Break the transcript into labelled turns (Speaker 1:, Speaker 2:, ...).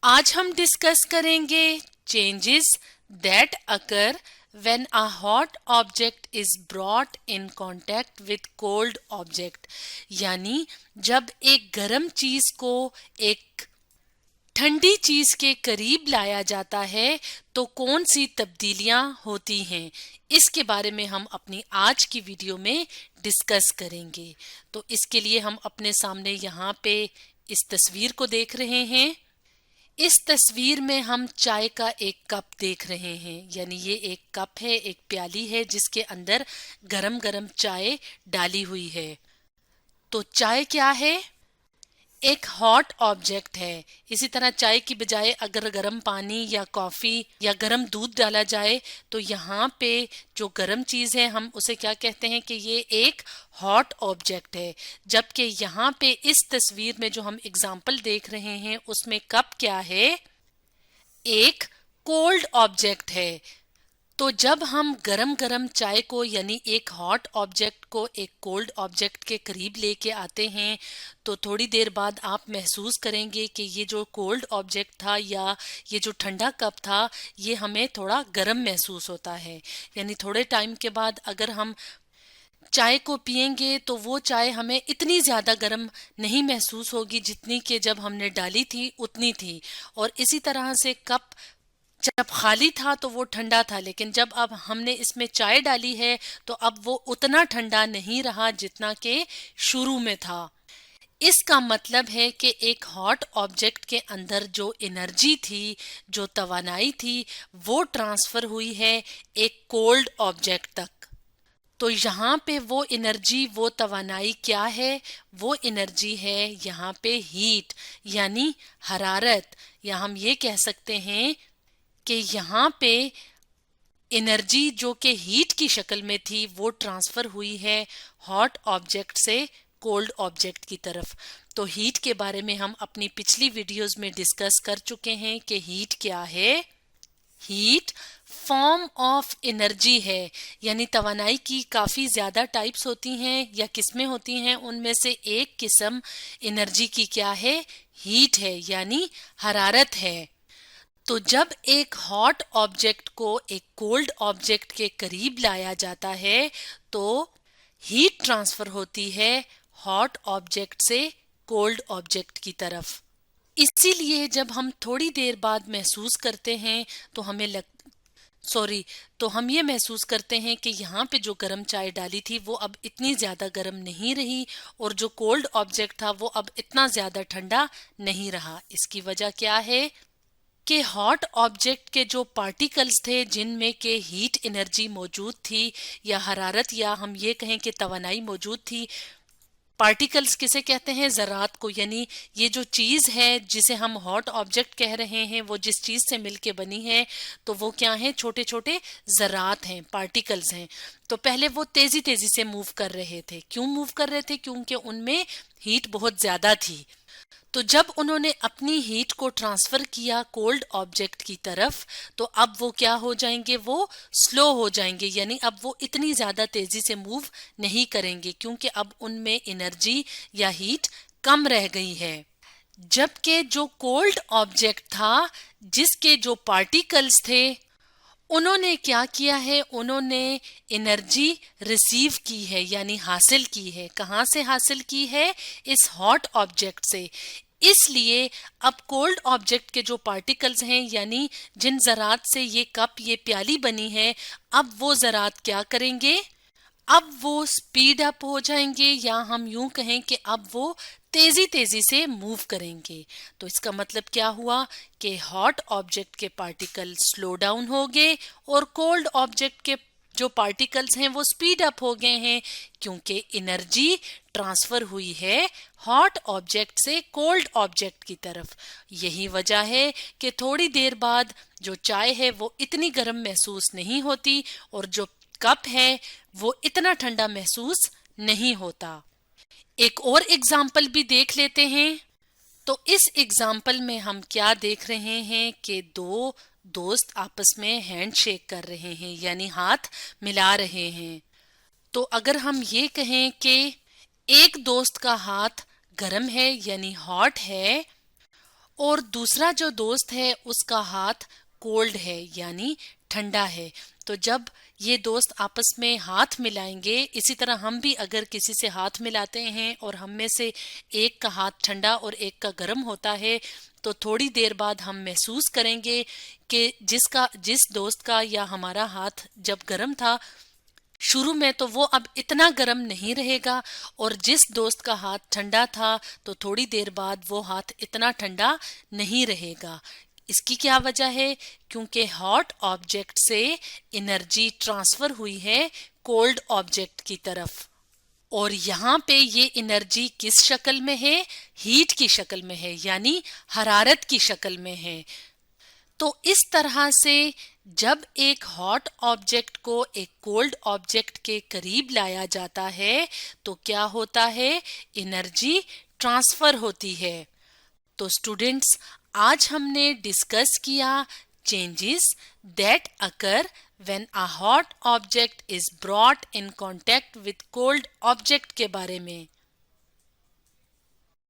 Speaker 1: आज हम डिस्कस करेंगे changes that occur when a hot object is brought in contact with cold object, यानी जब एक गर्म चीज को एक ठंडी चीज के करीब लाया जाता है तो कौन सी तब्दीलियां होती हैं, इसके बारे में हम अपनी आज की वीडियो में डिस्कस करेंगे। तो इसके लिए हम अपने सामने यहाँ पे इस तस्वीर को देख रहे हैं। इस तस्वीर में हम चाय का एक कप देख रहे हैं, यानी ये एक कप है, एक प्याली है जिसके अंदर गरम गरम चाय डाली हुई है। तो चाय क्या है? एक हॉट ऑब्जेक्ट है। इसी तरह चाय की बजाय अगर गर्म पानी या कॉफी या गर्म दूध डाला जाए तो यहाँ पे जो गर्म चीज है हम उसे क्या कहते हैं कि ये एक हॉट ऑब्जेक्ट है। जबकि यहाँ पे इस तस्वीर में जो हम एग्जाम्पल देख रहे हैं उसमें कप क्या है? एक कोल्ड ऑब्जेक्ट है। तो जब हम गरम गरम चाय को यानी एक हॉट ऑब्जेक्ट को एक कोल्ड ऑब्जेक्ट के करीब लेके आते हैं तो थोड़ी देर बाद आप महसूस करेंगे कि ये जो कोल्ड ऑब्जेक्ट था या ये जो ठंडा कप था ये हमें थोड़ा गरम महसूस होता है। यानी थोड़े टाइम के बाद अगर हम चाय को पिएंगे तो वो चाय हमें इतनी ज़्यादा गर्म नहीं महसूस होगी जितनी कि जब हमने डाली थी उतनी थी। और इसी तरह से कप जब खाली था तो वो ठंडा था, लेकिन जब अब हमने इसमें चाय डाली है तो अब वो उतना ठंडा नहीं रहा जितना कि शुरू में था। इसका मतलब है कि एक हॉट ऑब्जेक्ट के अंदर जो एनर्जी थी, जो तवानाई थी, वो ट्रांसफर हुई है एक कोल्ड ऑब्जेक्ट तक। तो यहाँ पे वो एनर्जी, वो तवानाई क्या है? वो एनर्जी है यहाँ पे हीट यानी हरारत, या हम ये कह सकते हैं कि यहाँ पे एनर्जी जो कि हीट की शक्ल में थी वो ट्रांसफर हुई है हॉट ऑब्जेक्ट से कोल्ड ऑब्जेक्ट की तरफ। तो हीट के बारे में हम अपनी पिछली वीडियोस में डिस्कस कर चुके हैं कि हीट क्या है। हीट फॉर्म ऑफ एनर्जी है, यानी तवानाई की काफी ज्यादा टाइप्स होती हैं या किस्में होती हैं, उनमें से एक किस्म एनर्जी की क्या है? हीट है यानी हरारत है। तो जब एक हॉट ऑब्जेक्ट को एक कोल्ड ऑब्जेक्ट के करीब लाया जाता है तो हीट ट्रांसफर होती है हॉट ऑब्जेक्ट से कोल्ड ऑब्जेक्ट की तरफ। इसीलिए जब हम थोड़ी देर बाद महसूस करते हैं तो हम ये महसूस करते हैं कि यहाँ पे जो गर्म चाय डाली थी वो अब इतनी ज्यादा गर्म नहीं रही और जो कोल्ड ऑब्जेक्ट था वो अब इतना ज्यादा ठंडा नहीं रहा। इसकी वजह क्या है कि हॉट ऑब्जेक्ट के जो पार्टिकल्स थे जिनमें के हीट एनर्जी मौजूद थी या हरारत या हम ये कहें कि तवानाई मौजूद थी। पार्टिकल्स किसे कहते हैं? ज़रात को। यानी ये जो चीज़ है जिसे हम हॉट ऑब्जेक्ट कह रहे हैं वो जिस चीज़ से मिलके बनी है तो वो क्या है? छोटे छोटे ज़रात हैं, पार्टिकल्स हैं। तो पहले वो तेजी तेजी से मूव कर रहे थे। क्यों मूव कर रहे थे? क्योंकि उनमें हीट बहुत ज़्यादा थी। तो जब उन्होंने अपनी हीट को ट्रांसफर किया कोल्ड ऑब्जेक्ट की तरफ तो अब वो क्या हो जाएंगे? वो स्लो हो जाएंगे, यानी अब वो इतनी ज्यादा तेजी से मूव नहीं करेंगे क्योंकि अब उनमें एनर्जी या हीट कम रह गई है। जबकि जो कोल्ड ऑब्जेक्ट था जिसके जो पार्टिकल्स थे उन्होंने क्या किया है? उन्होंने एनर्जी रिसीव की है यानी हासिल की है। कहाँ से हासिल की है? इस हॉट ऑब्जेक्ट से। इसलिए अब कोल्ड ऑब्जेक्ट के जो पार्टिकल्स हैं यानी जिन ज़रात से ये कप, ये प्याली बनी है, अब वो ज़रात क्या करेंगे? अब वो स्पीड अप हो जाएंगे या हम यूं कहें कि अब वो तेजी तेजी से मूव करेंगे। तो इसका मतलब क्या हुआ कि हॉट ऑब्जेक्ट के पार्टिकल स्लो डाउन हो गए और कोल्ड ऑब्जेक्ट के जो पार्टिकल्स हैं वो स्पीड अप हो गए हैं क्योंकि एनर्जी ट्रांसफर हुई है हॉट ऑब्जेक्ट से कोल्ड ऑब्जेक्ट की तरफ। यही वजह है कि थोड़ी देर बाद जो चाय है वो इतनी गर्म महसूस नहीं होती और जो कप है वो इतना ठंडा महसूस नहीं होता। एक और एग्जाम्पल भी देख लेते हैं। तो इस एग्जाम्पल में हम क्या देख रहे हैं कि दो दोस्त आपस में हैंड शेक कर रहे हैं यानी हाथ मिला रहे हैं। तो अगर हम ये कहें कि एक दोस्त का हाथ गर्म है यानी हॉट है اور دوسرا جو دوست ہے اس کا ہاتھ کولڈ ہے یعنی ٹھنڈا ہے. تو جب یہ دوست آپس میں ہاتھ ملائیں گے، اسی طرح ہم بھی اگر کسی سے ہاتھ ملاتے ہیں اور ہم میں سے ایک کا ہاتھ ٹھنڈا اور ایک کا گرم ہوتا ہے تو تھوڑی دیر بعد ہم محسوس کریں گے کہ جس دوست کا یا ہمارا ہاتھ جب گرم تھا شروع میں تو وہ اب اتنا گرم نہیں رہے گا، اور جس دوست کا ہاتھ ٹھنڈا تھا تو تھوڑی دیر بعد وہ ہاتھ اتنا ٹھنڈا نہیں رہے گا. اس کی کیا وجہ ہے؟ کیونکہ ہاٹ آبجیکٹ سے انرجی ٹرانسفر ہوئی ہے کولڈ آبجیکٹ کی طرف، اور یہاں پہ یہ انرجی کس شکل میں ہے؟ ہیٹ کی شکل میں ہے، یعنی حرارت کی شکل میں ہے. تو اس طرح سے جب ایک ہاٹ آبجیکٹ کو ایک کولڈ آبجیکٹ کے قریب لایا جاتا ہے تو کیا ہوتا ہے؟ انرجی ٹرانسفر ہوتی ہے. تو اسٹوڈینٹس، آج ہم نے ڈسکس کیا changes that occur when a hot object is brought in contact with cold object کے بارے میں.